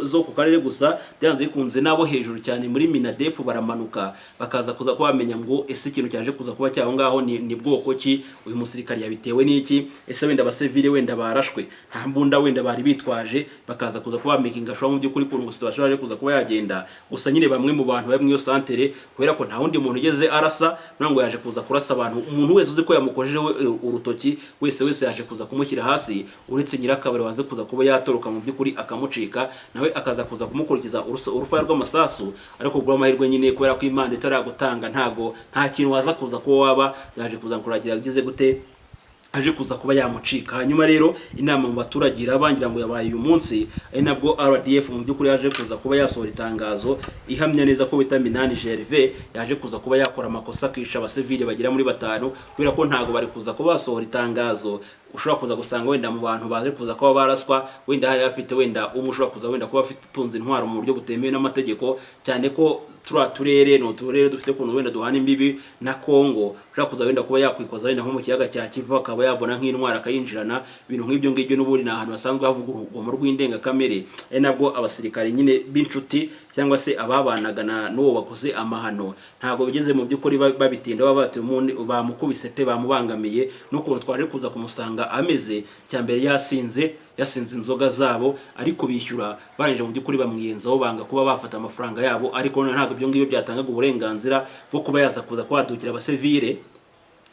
zo ku karere gusa, byanze bikunze nabo hejuru cyane muri Minadefu baramanuka bakaza kuza kuba bamenya ngo ese ikintu cyaje kuza kuba cyaho ngaho ni bwoko ki, uyu musirikari yabitewe n'iki, ese wenda abasivile wenda barashwe nta mbunda wenda bari bitwaje, bakaza kuza kuba makinga shwa mu by'ukuri kuntu gusa bashaje kuza kuba yagenda. Gusa nyine bamwe mu bantu bari mu iyo santere kubera ko nta wundi muntu ugeze arasa, nango yaje kuza kurasa abantu. Umuntu wese uzi ko yamukojeje urutoki wese yaje kuza kumushyira hasi, uretse nyirakabare waze kuza kuba yatoroka mu by'ukuri akamucika, nawe akaza kuza kumukurikiza urufaya rw'amasasu. Ariko bwo amahirwe nyine kubera ko Imana itaragutanga nta kintu waza kuza kuba waba yaje kuza kuragira agize gute aje kuza kuba yamucika. Hanyuma rero inama mu baturage irabangira ngo yabaye uyu munsi, ari nabwo RDF mu by'ukuri yaje kuza kuba yasohora itangazo ihamya neza ko bita Minani Gervais yaje kuza kuba yakora amakosa akisha abasivile bagira muri 5, kubera ko ntago bari kuza kuba basohora itangazo. Ushobora kuza gusanga wenda mu bantu baje kuza kuba baraswa wenda hari afite wenda ushobora kuza wenda kuba afite tunze intwaro mu buryo butemewe n'amategeko, cyane ko turere dufite kuntu wenda duhana imbibi na Kongo. Ushobora kuza wenda kuba yakwikoza wenda nko mu kiyaga cya Kivu akaba yabona nk'intwara akayinjirana, ibintu nk'ibyo ngibyo n'uburi na ahantu basanzwe havuga urugomo rw'indenga kamere. Nabwo abasirikare nyine b'inshuti cyangwa se ababanaga n'uwo bakoze amahano ntago bigeze mu by'ukuri babitinda babate bamukubise pe bamubangamiye, nuko twaje kuza kumusanga ameze cyambere yasinze inzoga zabo, ariko bishyura baranje mu by'ukuri bamwiyenzaho banga kuba bafata amafaranga yabo. Ariko ntago ibyo ngibyo byatangaga uburenganzira bwo kuba yaza kuza kwadukira abasivile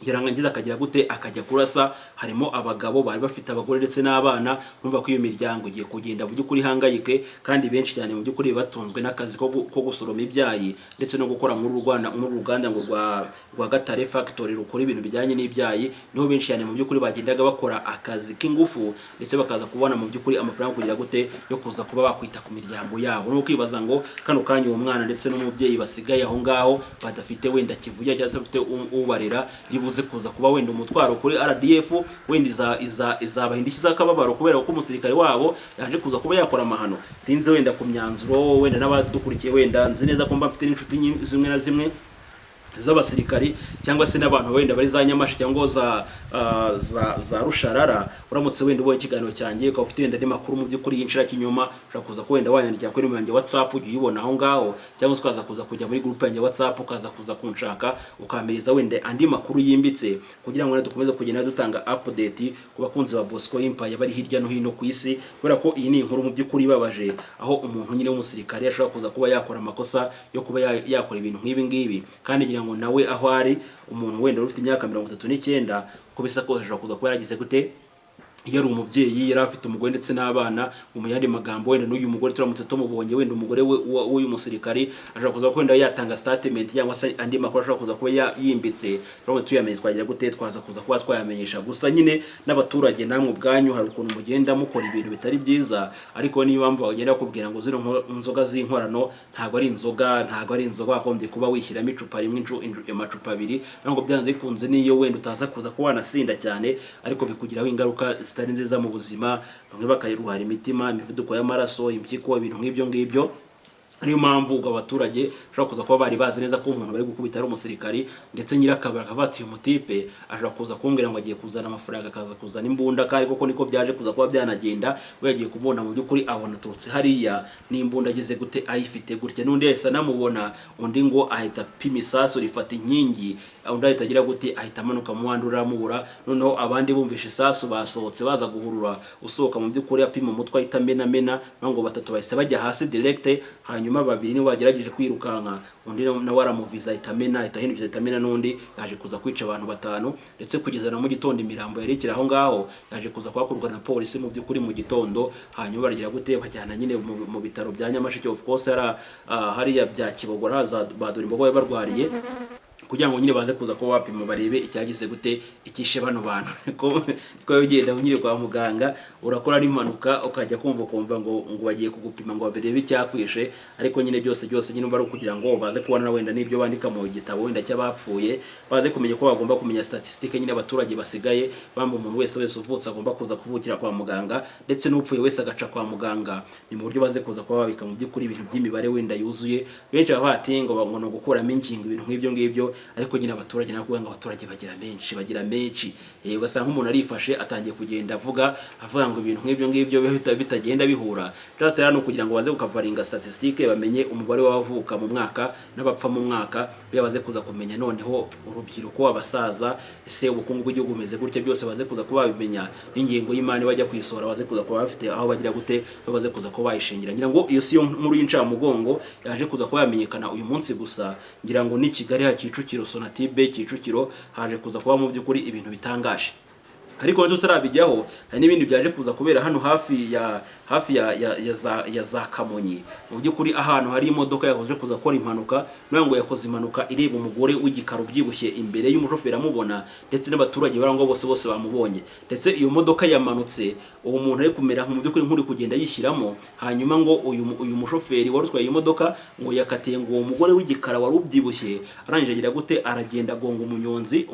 yarangiza akagira gute akajya kurasa. Harimo abagabo bari bafite abagore ndetse n'abana, numva ko iyo miryango igiye kugenda mu by'ukuri hangayike, kandi benshi cyane mu by'ukuri batunzwe n'akazi ko gusoroma ibyayi ndetse no gukora muri uruganda ngo rwa Gatare Factory rukora ibintu bijyanye n'ibyayi. Niho benshi cyane mu by'ukuri bagendaga bakora akazi k'ingufu ndetse bakaza kubona mu by'ukuri amafaranga kugira gute yo kuza kuba bakwita ku miryango yabo. No kwibaza ngo kano kanya uwo mwana ndetse n'umubyeyi basigaye aho ngaho badafite wenda kivuya cyangwa se bafite ubarera uze kuza kuba wenda umutwaro kuri RDF wenda izabahindiki zakababaro kubera ko umusirikare wabo yaje kuza kuba yakora amahano. Sinze wenda ku myanzuro wenda n'abadukurikiye wenda nzi neza ko mba mfite n'inshuti zimwe na zimwe z'abasirikari cyangwa se n'abantu wenda bari za Nyamashi cyangwa za Rusharara. Uramutse wenda ubonye ikiganiro cyanjye ukaba ufite wenda makuru mu by'ukuri y'inshira kinyoma, ushaka kuza ko wenda wayandikira kuri mu yanjye WhatsApp ujye ubona aho ngaho, cyangwa ukaza kuza kujya muri groupe yanjye WhatsApp ukaza kuza kunshaka ukamiriza wenda andi makuru yimbitse, kugira ngo dukomeze kugenda dutanga update ku bakunzi ba Bosco Empire bari hirya no hino ku isi. Kubera ko iyi ni inkuru mu by'ukuri babaje, aho umuntu nyine w'umusirikare yashaka kuza kuba yakora amakosa yo kuba yakora ibintu nk'ibi ngibi, kandi ngo nawe aho ari umuntu wenda ufite imyaka 39 kubisa ko ashobora kuza kuba yaragize gute yari umubyeyi yari afite umugore ndetse n'abana. Mu yandi magambo wenda n'uyu mugore turamutse tumubonye wenda umugore w'uyu musirikari ashobora kuza kwenda yatanga statement cyangwa se andi makuru ashobora kuza kuba yimbitse, turamutse tuyamenye twagira gute twaza kuza kuba twayamenyesha. Gusa nyine n'abaturage namwe ubwanyu hari ukuntu mugenda mukora ibintu bitari byiza, ariko niyo mpamvu bagenda kubwira ngo zino nzoga z'inkorano ntago ari inzoga akombye kuba wishyiramo icupa rimwe amacupa abiri, ngo byanze bikunze niyo wenda utaza kuza kuba wanasinda cyane, ariko bikugiraho ingaruka zitari nziza mu buzima, bamwe bakayiruhara imitima, imivuduko y'amaraso, impyiko, ibintu nk'ibyo ngibyo. Niyo mpamvu ubwo abaturage ushobora kuza kuba bari bazi neza ko umuntu bari gukubita ari umusirikari, ndetse nyirakabari akavatiye umutipe ashobora kuza kumbwira ngo agiye kuzana amafaranga, akaza kuzana imbunda, kandi koko niko byaje kuza kuba byanagenda. We yagiye kumubona mu by'ukuri abona turutse hariya n'imbunda agize gute ayifite gutya, n'undi yahise anamubona, undi ngo ahita apima isasu rifata inkingi, undi ahita agira gute ahita amanuka mu wandi uramubura. Noneho abandi bumvisha isasu basohotse baza guhurura usohoka mu by'ukuri apima umutwe ahita mena, ngo batatu bahise bajya hasi direct, hanyuma babiri nibo bagerageje kwirukanka, undi nawe aramuviza ahita ahindukira ahita amena, n'undi yaje kuza kwica abantu 5, ndetse kugeza na mu gitondo imirambo yarekera aho ngaho yaje kuza kwakurwa na polisi mu by'ukuri mu gitondo. Hanyuma baragira gute bajyana nyine mu bitaro bya Nyamasheke, of course hariya bya Kibogora badura imbogo barwariye, kugira ngo nyine baze kuza ko bapima barebe icyagize gute ikishe bano bantu. Niko bigenda nyine kwa muganga, urakora n'impanuka ukajya kumva ngo bagiye kugupima ngo barebe icyakwishe, ariko nyine byose nyine bari kugira ngo baze kubona wenda n'ibyo bandika mu gitabo wenda cy'abapfuye, baze kumenya ko bagomba kumenya statistique nyine abaturage basigaye, bamba umuntu wese uvutse agomba kuza kuvukira kwa muganga, ndetse n'upfuye wese agaca kwa muganga. Ni mu buryo baze kuza kuba babika mu by'ukuri ibintu by'imibare wenda yuzuye. Benshi baba batingo no gukuramo ingingo, ibintu nk'ibyo ngibyo, ariko nyine abaturage nakuvuga ngo abaturage bagira menshi ugasanga nk'umuntu arifashe atangiye kugenda avuga ngo ibintu nk'ibyo ngibyo bitagenda bihura. Just rero kugira ngo baze gukavaringa statistique, bamenye umubare w'abavuka mu mwaka n'abapfa mu mwaka, baze kuza kumenya noneho urubyiruko, abasaza, ese ubukungu bw'igihugu bumeze gutya, byose baze kuza kuba babimenya, n'ingengo y'imari bajya kwisora baze kuza kuba bafite aho bagira gute, baze kuza kuba bayishingira. Ngira ngo iyo si yo nkuru y'incamugongo yaje kuza kuba yamenyekana uyu munsi gusa. Ngira ngo ni Kigali ha Kicukiro, Sonatibe Kicukiro haje kuza kuba mu by'ukuri ibintu bitangaje. Ariko tutarabijyaho, hari n'ibindi byaje kuza kubera hano hafi ya za Kamonyi. Mu by'ukuri ahantu hari imodoka yakoze kuza gukora impanuka, nayo ngo yakoze impanuka ireba umugore w'igikaro byibushye imbere y'umushoferi amubona, ndetse n'abaturage barango bose bamubonye. Ndetse iyo modoka yamanutse, uwo muntu ari kumera mu by'ukuri nk'uri kugenda yishyiramo, hanyuma ngo uyu mushoferi wari utwaye imodoka ngo yakatiye ngo uwo mugore w'igikara wari ubyibushye, arangije agira gute aragenda gonga umunyonzi.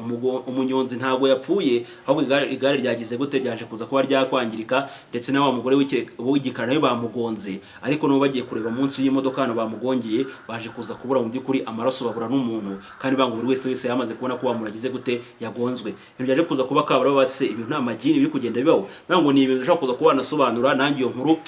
Umunyonzi ntago yapfuye, ahubwo igare ryagize gute ryaje kuza kuba ryakwangirika, ndetse na wa mugore w'igikara nawe bamugonze. Ariko no bagiye kureba munsi y'imodoka hano bamugongeye, baje kuza kubura mu by'ukuri amaraso, babura n'umuntu, kandi bango buri wese yamaze kubona ko bamuragize gute yagonzwe. Ibintu byaje kuza kuba kabara batse ibintu nta magini biri kugenda bibaho, nango ni ibintu ushaka kuza kuba nasobanura. Nangi iyo nkuru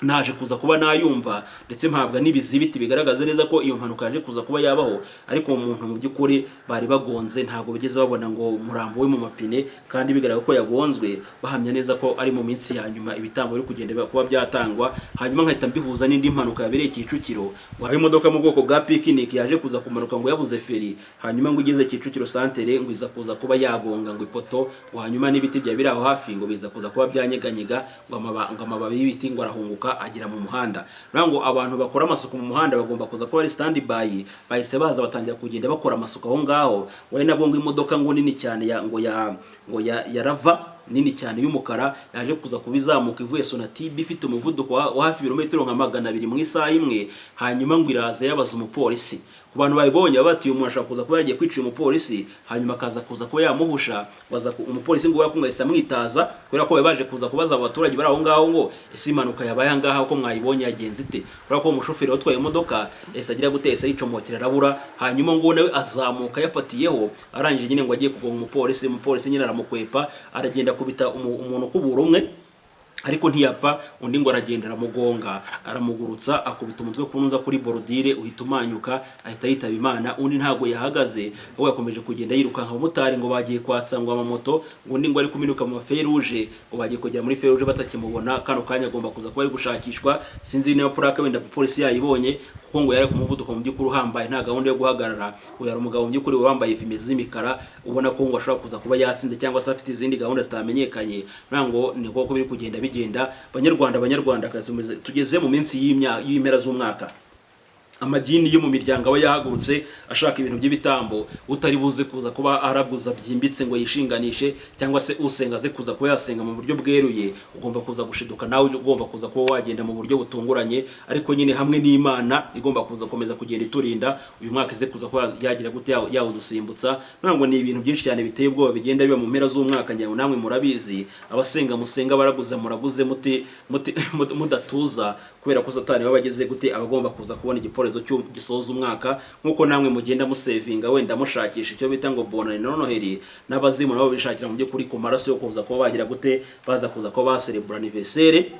naje kuza kuba nayumva, ndetse mpabwa n'ibizibiti bigaragaza neza ko iyo mpanuka yaje kuza kuba yabaho. Ariko umuntu mu by'ukuri bari bagonze, ntago bigeze babona ngo murambo we mu mapine, kandi bigaragara ko yagonzwe, bahamya neza ko ari mu minsi ya nyuma ibitambo biri kugenda kuba byatangwa. Hanyuma nkahita mbihuza n'indi mpanuka yabereye Kicukiro, ngo hari imodoka mu bwoko bwa picnic yaje kuza kumanuka ngo yabuze feri, hanyuma ngo igeze Kicukiro santere ngo iza kuza kuba yagonga ngo ipoto, ngo hanyuma n'ibiti bya biraho hafi ngo biza kuza kuba byanyeganyega, ngo amababi y'ibiti ngo arahunguka agira mu muhanda. Nango abantu bakora amasuku mu muhanda bagomba kuza kuba ari stand by, bahise baza batangira kugenda bakora amasuku aho ngaho. Wari nabwo ngo imodoka ngo nini cyane ya Rava nini cyane y'umukara yaje kuza kubizamuka ivuye Sonatibe ifite umuvuduko wa hafi ibirometero nka 200 mu isaha imwe. Hanyuma ngo iraza yabaza umupolisi, ku bantu bayibonye bati umuntu ashaka kuza kuba yagiye kwicira umupolisi, hanyuma akaza kuza kuba yamuhusha, baza umupolisi ngo yakungahise amwitaza, kubera ko baje kuza kubaza abaturage bari aho ngaho ngo ese impanuka yabaye ngaho ko mwayibonye yagenze ite, kubera ko umushoferi watwaye imodoka ese agira gutesa yicomokera arabura. Hanyuma ngo nawe azamuka yafatiyeho, arangije nyine ngo agiye kugonga umupolisi nyine aramukwepa, aragenda kubita umuntu kubura umwe, ariko ntiyapfa. Undi ngo aragenda aramugonga, aramugurutsa, akubita umutwe kunuza kuri borodire, uhita umanyuka, ahita yitaba Imana. Undi ntago yahagaze, ahubwo yakomeje kugenda yirukanka. Abamotari ngo bagiye kwatsa ngo amamoto, undi ngo ari kuminuka mu feruje, ngo bagiye kujya muri feruje batakimubona. Kano kanya agomba kuza kuba ari gushakishwa, sinzi niba purake wenda polisi yayibonye, kuko ngo yari ku muvuduko mu by'ukuri uhambaye, nta gahunda yo guhagarara. Ngo yari umugabo mu by'ukuri wambaye fime z'imikara, ubona ko ngo ashobora kuza kuba yasinze cyangwa se afite izindi gahunda zitamenyekanye. Nango ni koko biri kugenda bigenda. Banyarwanda tugeze mu minsi y'impera z'umwaka. amagini yo mu miryango aba yahagurutse ashaka ibintu by'ibitambo, utari buze kuza kuba araguza byimbitse ngo yishinganishe, cyangwa se usenga ze kuza kuba yasenga mu buryo bweruye, ugomba kuza gushiduka nawe, ugomba kuza kuba wagenda mu buryo butunguranye, ariko nyine hamwe n'Imana igomba kuza komeza kugenda iturinda. Uyu mwaka ze kuza kuba yagira gute yawudusimbutsa. Ntabwo ni ibintu byinshi cyane biteye ubwoba bigenda biba mu mpera z'umwaka, njyewe namwe murabizi, abasenga musenga, baraguza muraguze mudatuza, kubera ko Satani baba bageze gute abagomba kuza kubona igiporezo gisoza umwaka, nkuko namwe mugenda musevinga wenda mushakisha icyo bita ngo bonane na Noheli, n'abazimu nabo bishakira mu by'ukuri ku maraso yo kuza kuba bagira gute baza kuza kuba baserebura anniversaire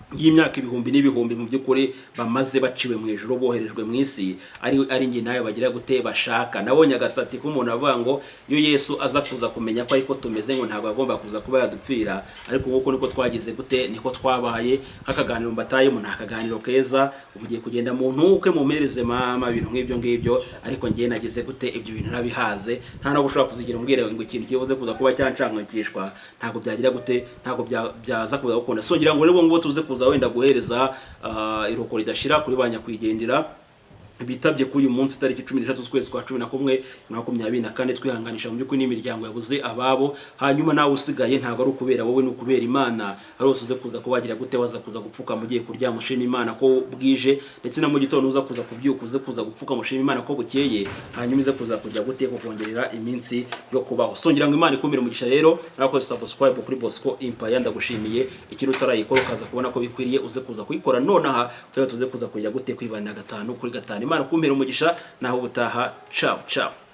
y'imyaka ibihumbi n'ibihumbi mu by'ukuri bamaze baciwe mu ijuru, boherejwe mu isi, ari nge nawe bagira gute bashaka. Nabonye agasati k'umuntu avuga ngo iyo Yesu aza kuza kumenya ko ariko tumeze ngo ntabwo agomba kuza kuba yadupfira, ariko nguko niko twagize gute, niko twabaye. Nk'akaganiro mbatayemo nta kaganiro keza, ugiye kugenda mu ntuke mumereze mama ibintu ngibyo, ariko ngiye nagize gute ibyo bintu nabihaze, nta no gushobora kuzigira umbwire ngo ikintu kibuze kuza kuba cyancangakishwa, ntabwo byagira gute, ntabwo byaza kuza gukunda. So ngira ngo rero ngo tuze kuza wenda guhereza iroko ridashira kuri banyakwigendera bitabye kuri uyu munsi tariki 13 z'ukwezi kwa 11 2024, twihanganisha mu by'ukuri n'imiryango yabuze ababo. Hanyuma nawe usigaye ntabwo ari ukubera wowe, ni ukubera Imana. Ari wose uze kuza kubagira gute waza kuza gupfuka mugiye kurya mushima Imana ko bwije, ndetse na mu gitondo uza kuza kubyuka uze kuza gupfuka mushima Imana ko bukeye, hanyuma ize kuza kujya gute kongerera iminsi yo kubaho. Songira ngo Imana ikumire umugisha rero, nako subscribe kuri Bosco Empire, ndagushimiye. Ikintu utarayikora ukaza kubona ko bikwiriye uze kuza kuyikora nonaha, tuze kuza kujya gute kwibana 5 kuri 5. Imana kumpera umugisha, naho ubutaha. Ciao ciao.